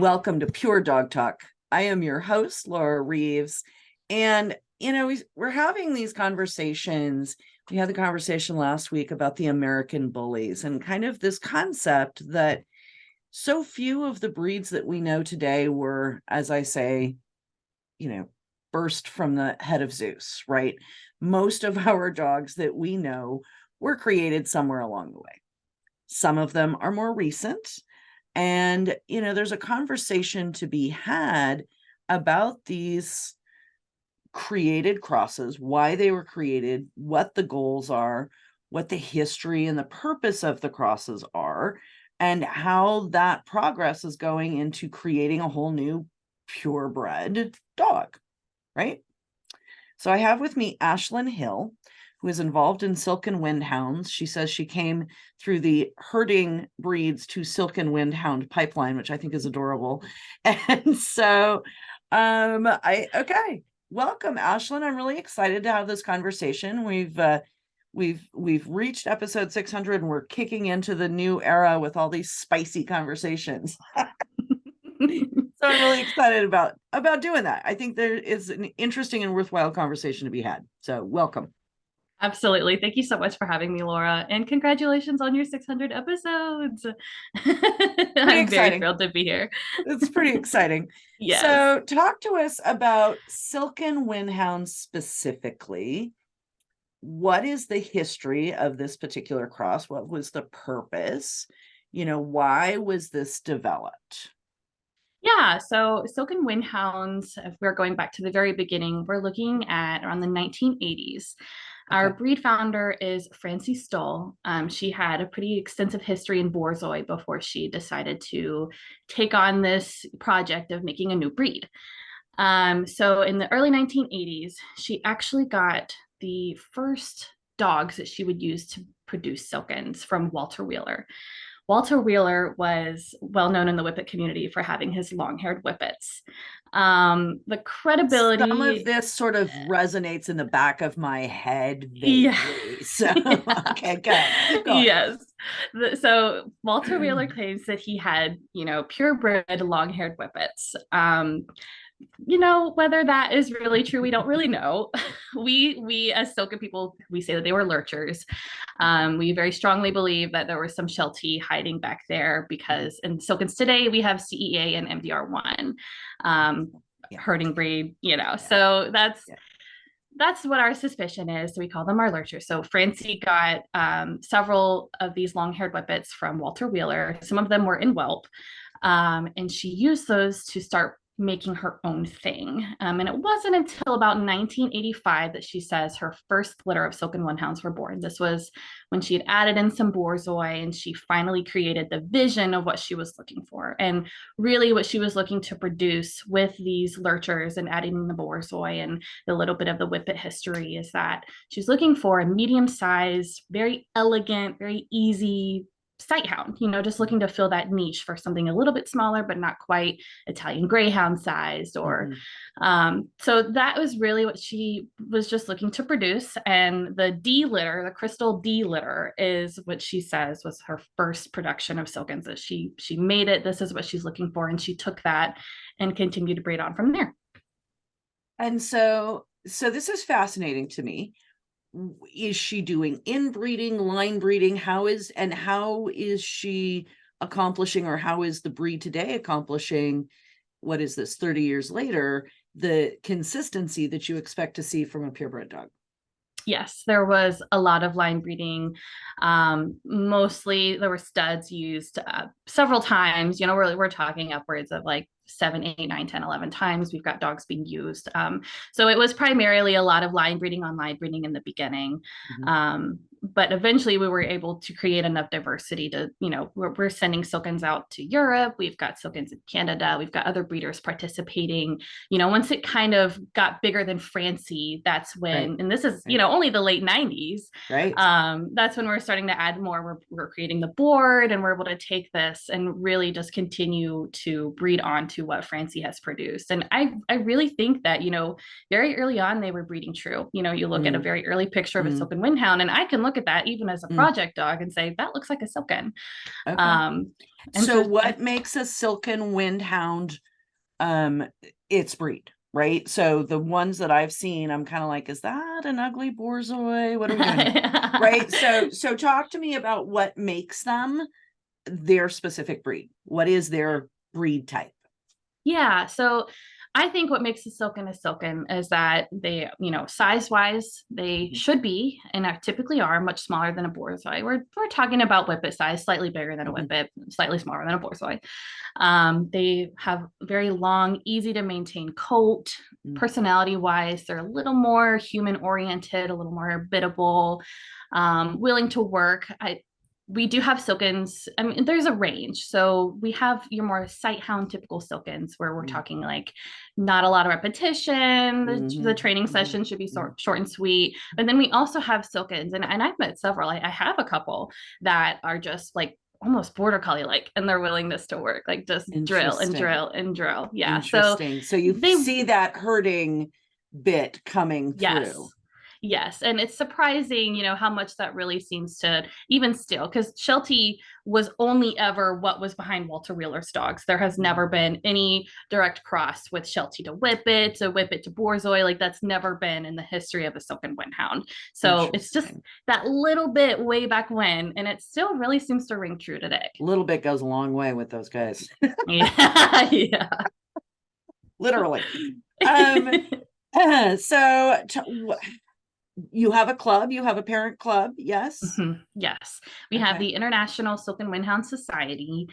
Welcome to Pure Dog Talk. I am your host, Laura Reeves. And, we're having these conversations. We had the conversation last week about the American bullies and kind of this concept that so few of the breeds that we know today were, as I say, burst from the head of Zeus, right? Most of our dogs that we know were created somewhere along the way. Some of them are more recent. And, there's a conversation to be had about these created crosses, why they were created, what the goals are, what the history and the purpose of the crosses are, and how that progress is going into creating a whole new purebred dog, right? So I have with me Ashlynn Hill, who is involved in Silken Windhounds. She says she came through the herding breeds to Silken Windhound pipeline, which I think is adorable. And so, welcome, Ashlynn. I'm really excited to have this conversation. We've reached episode 600, and we're kicking into the new era with all these spicy conversations. So I'm really excited about doing that. I think there is an interesting and worthwhile conversation to be had. So welcome. Absolutely. Thank you so much for having me, Laura. And congratulations on your 600 episodes. I'm very thrilled to be here. It's pretty exciting. Yes. So talk to us about Silken Windhounds specifically. What is the history of this particular cross? What was the purpose? Why was this developed? Yeah, so Silken Windhounds, if we're going back to the very beginning, we're looking at around the 1980s. Okay. Our breed founder is Francie Stoll. She had a pretty extensive history in Borzoi before she decided to take on this project of making a new breed. So in the early 1980s, she actually got the first dogs that she would use to produce Silkens from Walter Wheeler. Walter Wheeler was well known in the Whippet community for having his long-haired Whippets. The credibility. Some of this sort of resonates in the back of my head vaguely. Yeah. So, okay, good. Yes. So Walter Wheeler claims that he had, purebred long-haired Whippets. Whether that is really true, we don't really know. We as Silken people, we say that they were lurchers. We very strongly believe that there was some Sheltie hiding back there because in Silkens today we have CEA and MDR1 herding breed, so that's what our suspicion is. So we call them our lurchers. So Francie got several of these long-haired Whippets from Walter Wheeler. Some of them were in whelp, and she used those to start making her own thing. And it wasn't until about 1985 that she says her first litter of Silken Windhounds were born. This was when she had added in some Borzoi, and she finally created the vision of what she was looking for. And really what she was looking to produce with these lurchers and adding in the Borzoi and the little bit of the Whippet history is that she's looking for a medium-sized, very elegant, very easy Sighthound, just looking to fill that niche for something a little bit smaller, but not quite Italian Greyhound sized so that was really what she was just looking to produce. And the D litter, the crystal D litter, is what she says was her first production of Silkens. That she made it. This is what she's looking for. And she took that and continued to breed on from there. And so this is fascinating to me. Is she doing inbreeding, line breeding? How is she accomplishing, or how is the breed today accomplishing, what is this, 30 years later, the consistency that you expect to see from a purebred dog? Yes, there was a lot of line breeding. Mostly there were studs used several times. We're talking upwards of like 7, 8, 9, 10, 11 times we've got dogs being used. So it was primarily a lot of line breeding on line breeding in the beginning. But eventually we were able to create enough diversity to, we're sending Silkens out to Europe. We've got Silkens in Canada. We've got other breeders participating. Once it kind of got bigger than Francie, that's when, right. And this is, only the late 90s. Right. That's when we're starting to add more. We're creating the board, and we're able to take this and really just continue to breed on to what Francie has produced. And I really think that, you know, very early on, they were breeding true. You know, you look at a very early picture of a Silken Windhound, and I can look at that even as a project dog and say, that looks like a Silken. Okay. And so what makes a Silken Windhound its breed? Right. So the ones that I've seen, I'm kind of like, is that an ugly borzoi? What are we doing? Right. So talk to me about what makes them their specific breed. What is their breed type? Yeah. So I think what makes a Silken is that they, you know, size wise, they should be, and typically are much smaller than a borzoi. We're talking about whippet size, slightly bigger than a whippet, slightly smaller than a borzoi. They have very long, easy to maintain coat. Personality wise, they're a little more human oriented, a little more biddable, willing to work. We do have Silkens. I mean, there's a range. So we have your more Sighthound typical Silkens, where we're talking like not a lot of repetition. The training session should be short and sweet. But then we also have Silkens, and I've met several. I have a couple that are just like almost border collie like, and their willingness to work, like just drill and drill and drill. Yeah. Interesting. So you see that herding bit coming through. Yes. And it's surprising, you know, how much that really seems to even still, because Sheltie was only ever what was behind Walter Wheeler's dogs. There has never been any direct cross with Sheltie to Whippet to borzoi. Like that's never been in the history of a Silken Windhound. So it's just that little bit way back when, and it still really seems to ring true today. A little bit goes a long way with those guys. Yeah. Literally. You have a club, you have a parent club, yes? Yes. We have the International Silken Windhound Society.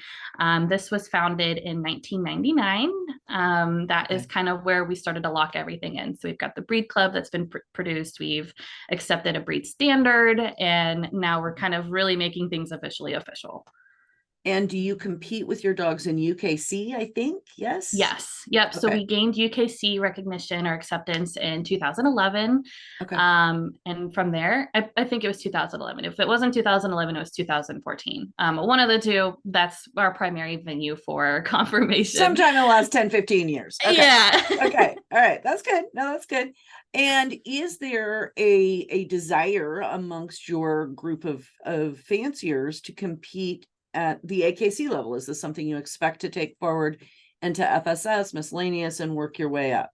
This was founded in 1999. That is kind of where we started to lock everything in. So we've got the breed club that's been produced. We've accepted a breed standard, and now we're kind of really making things officially official. And do you compete with your dogs in UKC, I think? Yes? Yes. Yep. Okay. So we gained UKC recognition or acceptance in 2011. Okay. And from there, I think it was 2011. If it wasn't 2011, it was 2014. One of the two, that's our primary venue for confirmation. Sometime in the last 10, 15 years. Okay. Yeah. Okay. All right. That's good. No, that's good. And is there a desire amongst your group of fanciers to compete at the AKC level? Is this something you expect to take forward into FSS, miscellaneous, and work your way up?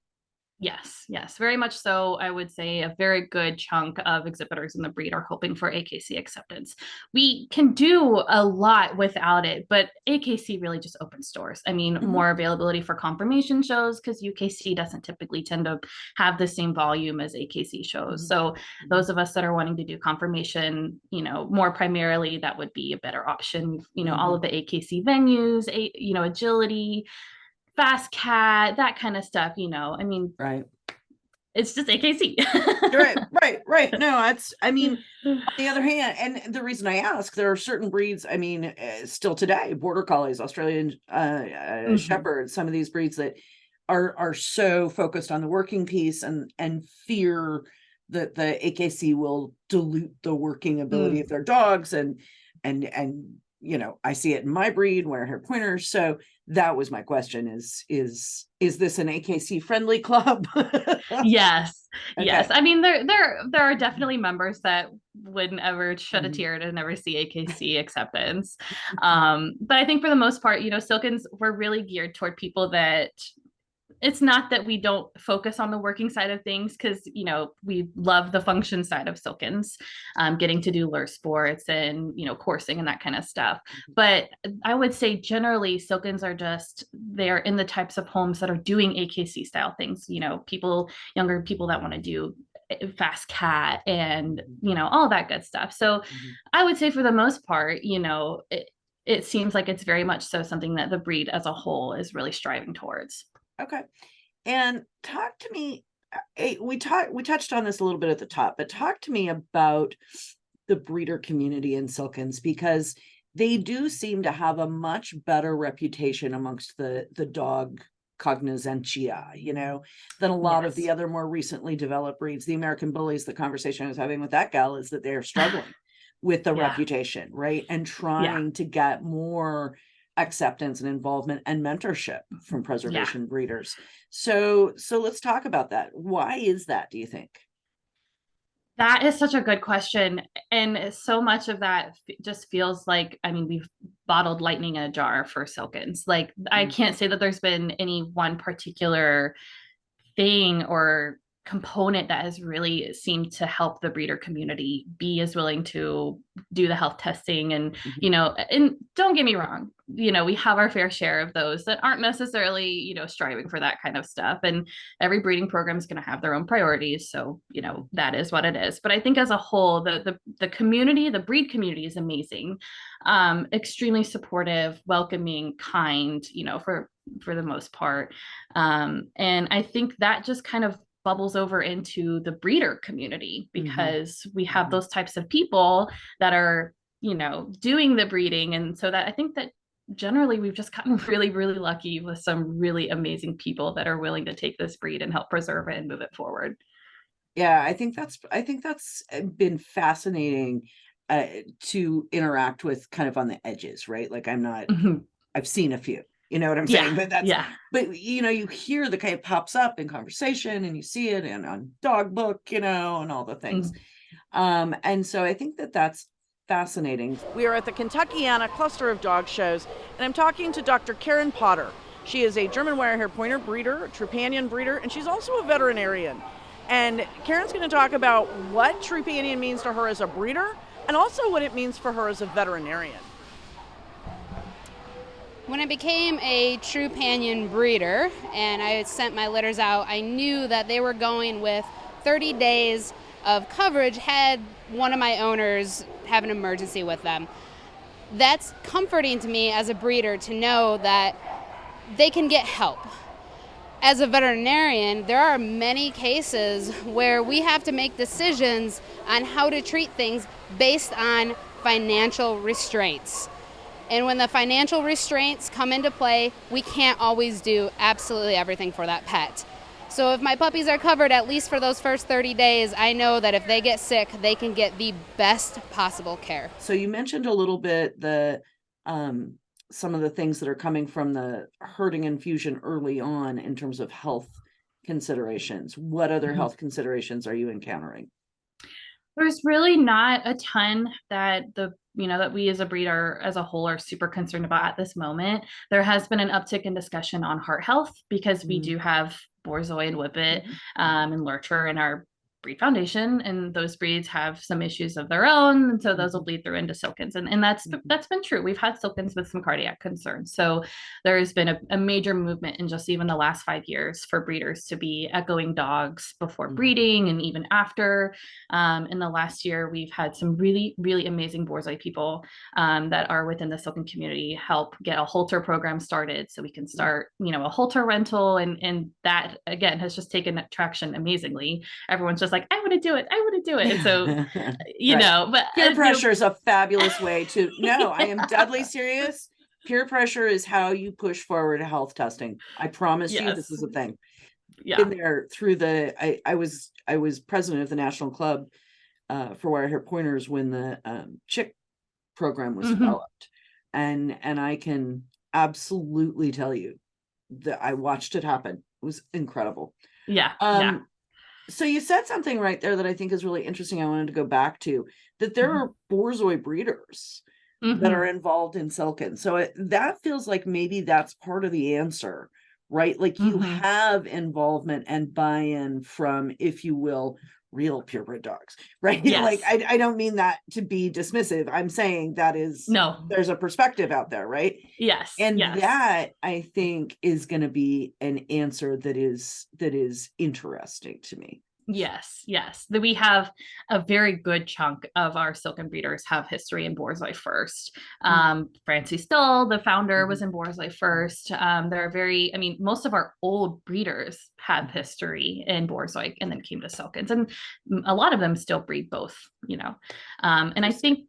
Yes, very much so. I would say a very good chunk of exhibitors in the breed are hoping for AKC acceptance. We can do a lot without it, but AKC really just opens doors. I mean, more availability for confirmation shows, because UKC doesn't typically tend to have the same volume as AKC shows. So those of us that are wanting to do confirmation, you know, more primarily, that would be a better option. You know, all of the AKC venues, you know, agility, fast cat, that kind of stuff, you know. I mean, it's just AKC. right. No, I mean, on the other hand, and the reason I ask, there are certain breeds, I mean, still today, border collies, Australian shepherds, some of these breeds that are so focused on the working piece and fear that the AKC will dilute the working ability of their dogs, and you know, I see it in my breed, wear hair pointers. So that was my question: is this an AKC friendly club? Yes. Yes. I mean, there are definitely members that wouldn't ever shed a tear to never see AKC acceptance. But I think for the most part, you know, Silkens, we're really geared toward people that it's not that we don't focus on the working side of things, because, you know, we love the function side of Silkens, getting to do lure sports and, you know, coursing and that kind of stuff. But I would say generally Silkens are just, they're in the types of homes that are doing AKC style things, you know, younger people that want to do fast cat and, you know, all that good stuff. So I would say for the most part, you know, it seems like it's very much so something that the breed as a whole is really striving towards. Okay. And talk to me, we touched on this a little bit at the top, but talk to me about the breeder community in Silkens, because they do seem to have a much better reputation amongst the dog cognoscentia, you know, than a lot of the other more recently developed breeds. The American bullies, the conversation I was having with that gal is that they're struggling with the reputation, right? And trying to get more acceptance and involvement and mentorship from Yeah. preservation breeders. So let's talk about that. Why is that, do you think? That is such a good question. And so much of that just feels like, I mean, we've bottled lightning in a jar for Silkens. Like, I can't say that there's been any one particular thing or component that has really seemed to help the breeder community be as willing to do the health testing. And and don't get me wrong, we have our fair share of those that aren't necessarily striving for that kind of stuff, and every breeding program is going to have their own priorities, so that is what it is. But I think as a whole, the community, the breed community, is amazing, extremely supportive, welcoming, kind, for the most part. And I think that just kind of bubbles over into the breeder community, because we have those types of people that are, doing the breeding. And so that I think that generally we've just gotten really, really lucky with some really amazing people that are willing to take this breed and help preserve it and move it forward. Yeah, I think that's been fascinating to interact with kind of on the edges, right? Like I've seen a few, you know what I'm saying? But but you hear the kind of pops up in conversation, and you see it and on dog book, and all the things. And so I think that that's fascinating. We are at the Kentuckiana cluster of dog shows, and I'm talking to Dr. Karen Potter. She is a German Wirehair Pointer breeder, a Trupanion breeder, and she's also a veterinarian. And Karen's going to talk about what Trupanion means to her as a breeder, and also what it means for her as a veterinarian. When I became a Trupanion breeder and I sent my litters out, I knew that they were going with 30 days of coverage had one of my owners have an emergency with them. That's comforting to me as a breeder to know that they can get help. As a veterinarian, there are many cases where we have to make decisions on how to treat things based on financial restraints. And when the financial restraints come into play, we can't always do absolutely everything for that pet. So if my puppies are covered at least for those first 30 days, I know that if they get sick, they can get the best possible care. So you mentioned a little bit the some of the things that are coming from the herding infusion early on in terms of health considerations. What other health considerations are you encountering? There's really not a ton that that we as a breeder as a whole are super concerned about at this moment. There has been an uptick in discussion on heart health, because we do have Borzoi and Whippet and Lurcher in our breed foundation, and those breeds have some issues of their own, and so those will bleed through into Silkens, and that's been true. We've had Silkens with some cardiac concerns, so there has been a major movement in just even the last 5 years for breeders to be echoing dogs before breeding and even after. In the last year, we've had some really, really amazing Borzoi people that are within the Silken community help get a halter program started, so we can start a halter rental, and that again has just taken traction amazingly. Everyone's just like, I want to do it. And so, but peer pressure is a fabulous way to, no, I am deadly serious. Peer pressure is how you push forward health testing. I promise you, this is a thing. In there through I was president of the National Club for Wirehair Pointers when the chick program was developed. And I can absolutely tell you that I watched it happen. It was incredible. So you said something right there that I think is really interesting. I wanted to go back to that there are Borzoi breeders that are involved in Silken. So that feels like maybe that's part of the answer, right? Like you have involvement and buy-in from, if you will, real purebred dogs, right? Like I don't mean that to be dismissive. I'm saying that is there's a perspective out there, right? And that I think is going to be an answer that is interesting to me. Yes. That we have a very good chunk of our Silken breeders have history in Borzoi first. Francie Stull, the founder, was in Borzoi first. Most of our old breeders have history in Borzoi and then came to Silkens, and a lot of them still breed both, and I think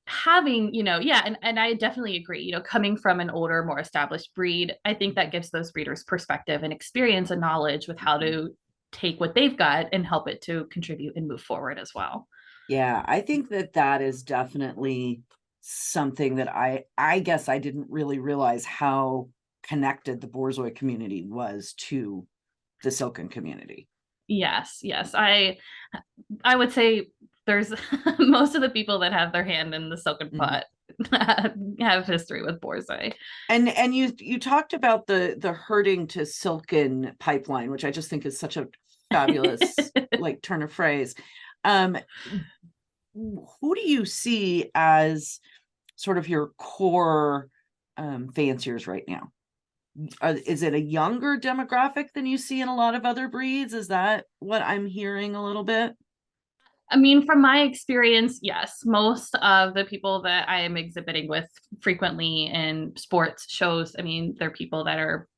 having, and I definitely agree, coming from an older, more established breed, I think that gives those breeders perspective and experience and knowledge with how to take what they've got and help it to contribute and move forward as well. Yeah, I think that is definitely something that I guess I didn't really realize how connected the Borzoi community was to the Silken community. Yes. I would say there's most of the people that have their hand in the Silken pot have history with Borzoi. And you talked about the herding to Silken pipeline, which I just think is such a fabulous like turn of phrase. Who do you see as sort of your core fanciers right now? Is it a younger demographic than you see in a lot of other breeds? Is that what I'm hearing a little bit? I mean, from my experience, yes, most of the people that I am exhibiting with frequently in sports shows, I mean, they're people that are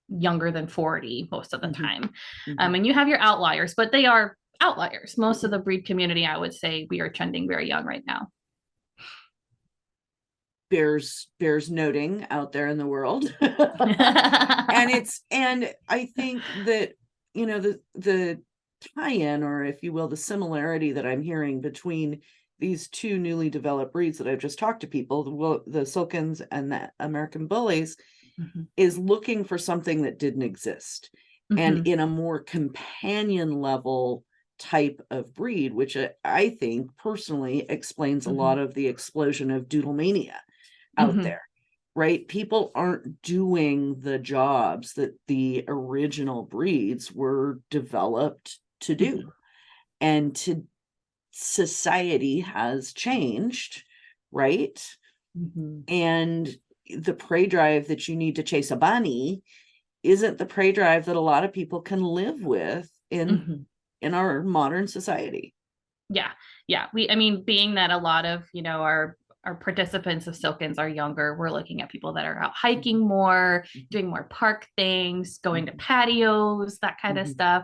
younger than 40 most of the time. And you have your outliers, but they are outliers. Most of the breed community, I would say we are trending very young right now. Bears noting out there in the world. and I think that, you know, the tie-in, or if you will, the similarity that I'm hearing between these two newly developed breeds that I've just talked to people, the Silkens and the American Bullies, is looking for something that didn't exist, and in a more companion level type of breed, which I think personally explains a lot of the explosion of doodle mania out there, right? People aren't doing the jobs that the original breeds were developed to do. And society has changed, right? And the prey drive that you need to chase a bunny isn't the prey drive that a lot of people can live with in our modern society. Yeah. I mean, being that a lot of, you know, our participants of Silkens are younger, we're looking at people that are out hiking more, doing more park things, going to patios, that kind of stuff.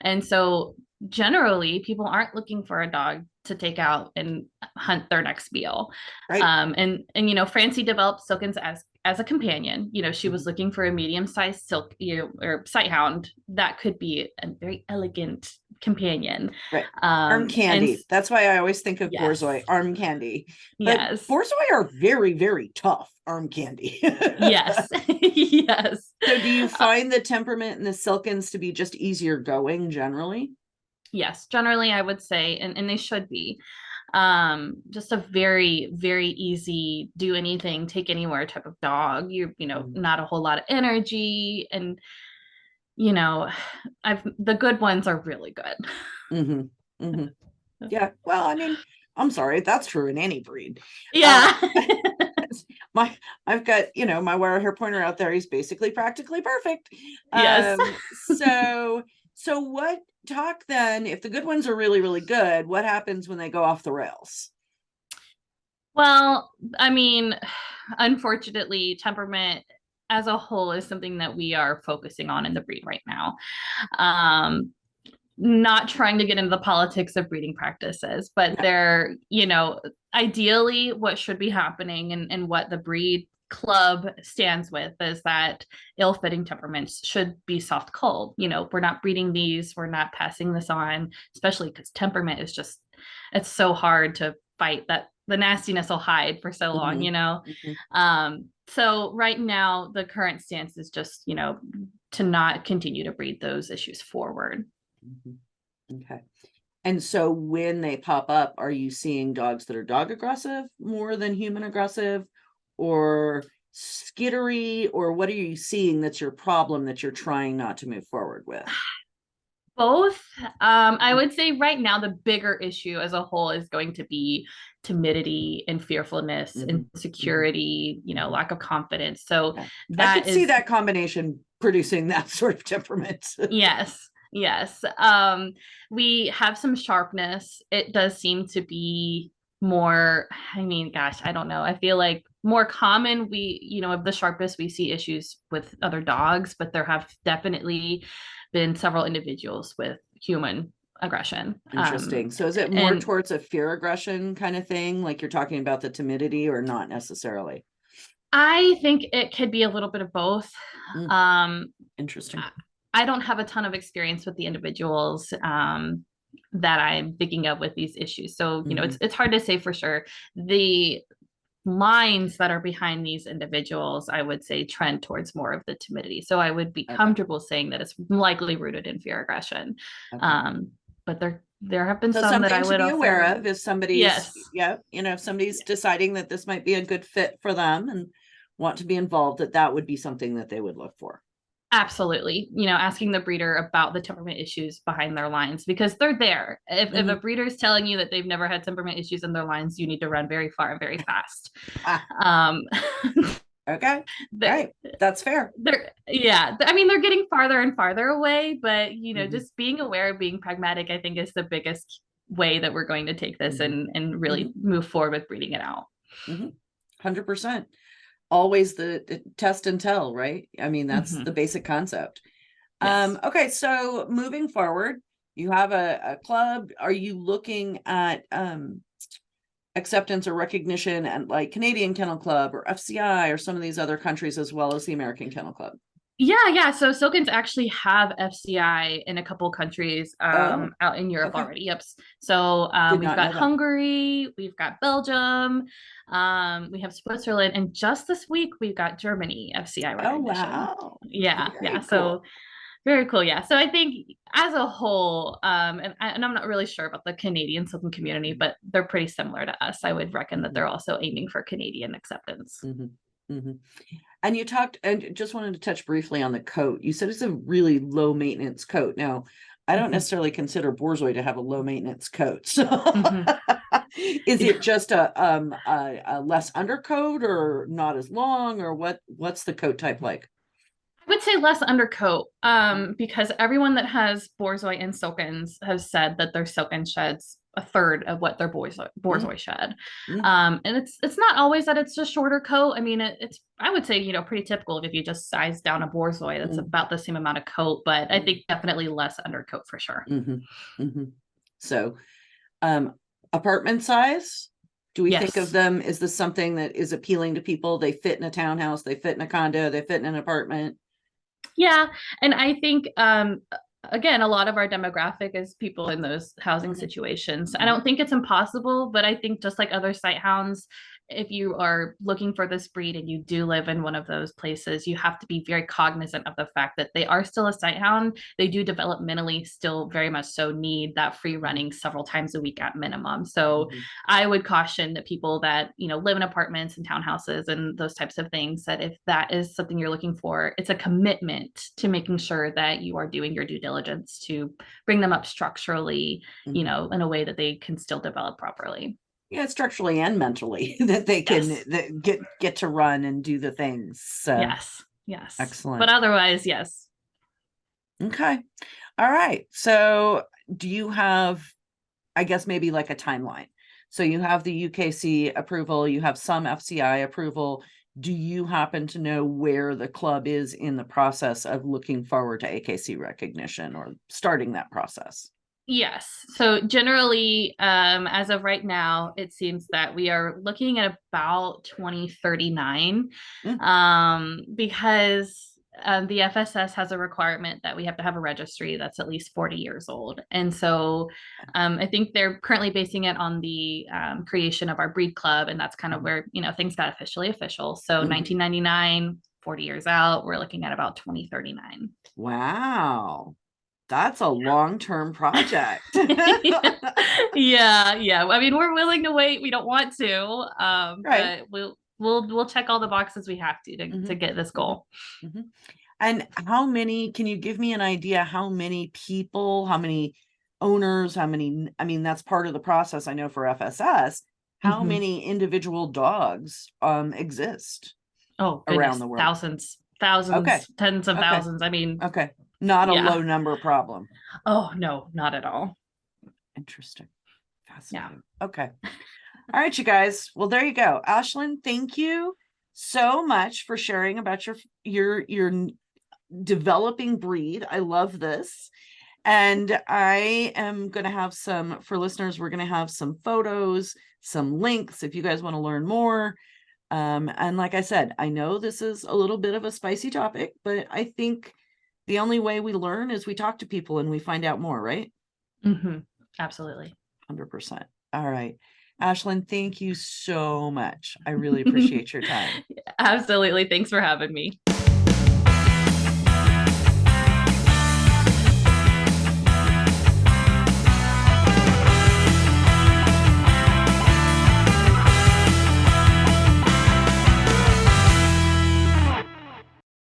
And so generally people aren't looking for a dog to take out and hunt their next meal. Right. And you know, Francie developed Silkens as a companion. You know, she was looking for a medium-sized silk, you know, or sighthound that could be a very elegant companion. Right. Arm candy. That's why I always think of Borzoi, arm candy. But Borzoi are very, very tough arm candy. Yes. So do you find the temperament and the Silkens to be just easier going generally? Yes, generally I would say, and they should be. Just a very, very easy do anything, take anywhere type of dog. You know, not a whole lot of energy, and you know, the good ones are really good. Yeah. Well, I mean, I'm sorry, that's true in any breed. Yeah. I've got, you know, my wire hair pointer out there. He's basically practically perfect. Yes. So what talk then, if the good ones are really, really good, what happens when they go off the rails? Well, I mean, unfortunately, temperament as a whole is something that we are focusing on in the breed right now. Not trying to get into the politics of breeding practices, but they're, you know, ideally what should be happening and what the breed club stands with is that ill-fitting temperaments should be soft culled. You know, we're not breeding these, we're not passing this on, especially because temperament is just, it's so hard to fight that the nastiness will hide for so long, you know? So right now the current stance is just, you know, to not continue to breed those issues forward. Okay. And so when they pop up, are you seeing dogs that are dog aggressive more than human aggressive, or skittery, or what are you seeing that's your problem that you're trying not to move forward with? Both. I would say right now the bigger issue as a whole is going to be timidity and fearfulness, insecurity, you know, lack of confidence. So that I could see that combination producing that sort of temperament. Yes. We have some sharpness. It does seem to be more, I mean, gosh, I don't know. I feel like more common, you know, of the sharpest, we see issues with other dogs, but there have definitely been several individuals with human aggression. Interesting. So is it more towards a fear aggression kind of thing? Like you're talking about the timidity, or not necessarily? I think it could be a little bit of both. Interesting. I don't have a ton of experience with the individuals that I'm thinking of with these issues. So, you know, it's hard to say for sure. The lines that are behind these individuals, I would say trend towards more of the timidity. So I would be comfortable saying that it's likely rooted in fear aggression. Okay. But there have been So some that something I to would be aware also, of if somebody's, yes, if somebody's deciding that this might be a good fit for them and want to be involved, that would be something that they would look for. absolutely. Asking the breeder about the temperament issues behind their lines, because they're there. If a breeder is telling you that they've never had temperament issues in their lines, you need to run very far and very fast. Okay. All right. That's fair. I mean, they're getting farther and farther away, but just being aware, being pragmatic, I think is the biggest way that we're going to take this and really move forward with breeding it out. 100%. Always the test and tell, right? I mean, that's the basic concept. Yes. Okay. So moving forward, you have a club. Are you looking at, acceptance or recognition and like Canadian Kennel Club or FCI or some of these other countries, as well as the American Kennel Club? Yeah. So Silkens actually have FCI in a couple countries out in Europe already. Yep. So we've got Hungary, we've got Belgium, we have Switzerland, and just this week we've got Germany FCI recognition. Oh wow! Yeah. Cool. So very cool. Yeah. So I think as a whole, and I'm not really sure about the Canadian Silken community, but they're pretty similar to us. I would reckon that they're also aiming for Canadian acceptance. And you talked, and just wanted to touch briefly on the coat. You said it's a really low maintenance coat. Now, I don't necessarily consider Borzoi to have a low maintenance coat. So is it just a less undercoat or not as long, or what's the coat type like? I would say less undercoat, because everyone that has Borzoi and Silkens has said that their Silken sheds a third of what their Borzoi shed. And it's not always that it's a shorter coat. I mean, it's I would say, pretty typical if you just size down a Borzoi, that's about the same amount of coat, but I think definitely less undercoat for sure. So, apartment size, do we think of them, is this something that is appealing to people? They fit in a townhouse, they fit in a condo, they fit in an apartment? Yeah. And I think, again, a lot of our demographic is people in those housing situations. I don't think it's impossible, but I think just like other sight hounds, if you are looking for this breed and you do live in one of those places, you have to be very cognizant of the fact that they are still a sight hound. They do developmentally still very much so need that free running several times a week at minimum. So I would caution the people that, live in apartments and townhouses and those types of things, that if that is something you're looking for, it's a commitment to making sure that you are doing your due diligence to bring them up structurally, in a way that they can still develop properly. Yeah, structurally and mentally, that they can get to run and do the things. So yes, excellent. But otherwise, yes. Okay, all right. So do you have, I guess, maybe like a timeline? So you have the UKC approval, you have some FCI approval. Do you happen to know where the club is in the process of looking forward to AKC recognition or starting that process? Yes. So generally, as of right now, it seems that we are looking at about 2039, because the FSS has a requirement that we have to have a registry that's at least 40 years old. And so I think they're currently basing it on the creation of our breed club. And that's kind of where, things got officially official. So 1999, 40 years out, we're looking at about 2039. Wow. That's a long-term project. Yeah. I mean, we're willing to wait. We don't want to, but we'll check all the boxes we have to get this goal. And can you give me an idea how many people, how many owners, I mean, that's part of the process. I know for FSS, how many individual dogs exist around the world? Thousands, tens of thousands. I mean, not a low number problem. Oh, no, not at all. Interesting. Fascinating. Okay. All right, you guys. Well, there you go. Ashlynn, thank you so much for sharing about your developing breed. I love this. And I am going to have for listeners, we're going to have some photos, some links if you guys want to learn more. And like I said, I know this is a little bit of a spicy topic, but I think the only way we learn is we talk to people and we find out more, right? Absolutely. 100%. All right. Ashlynn, thank you so much. I really appreciate your time. Absolutely. Thanks for having me.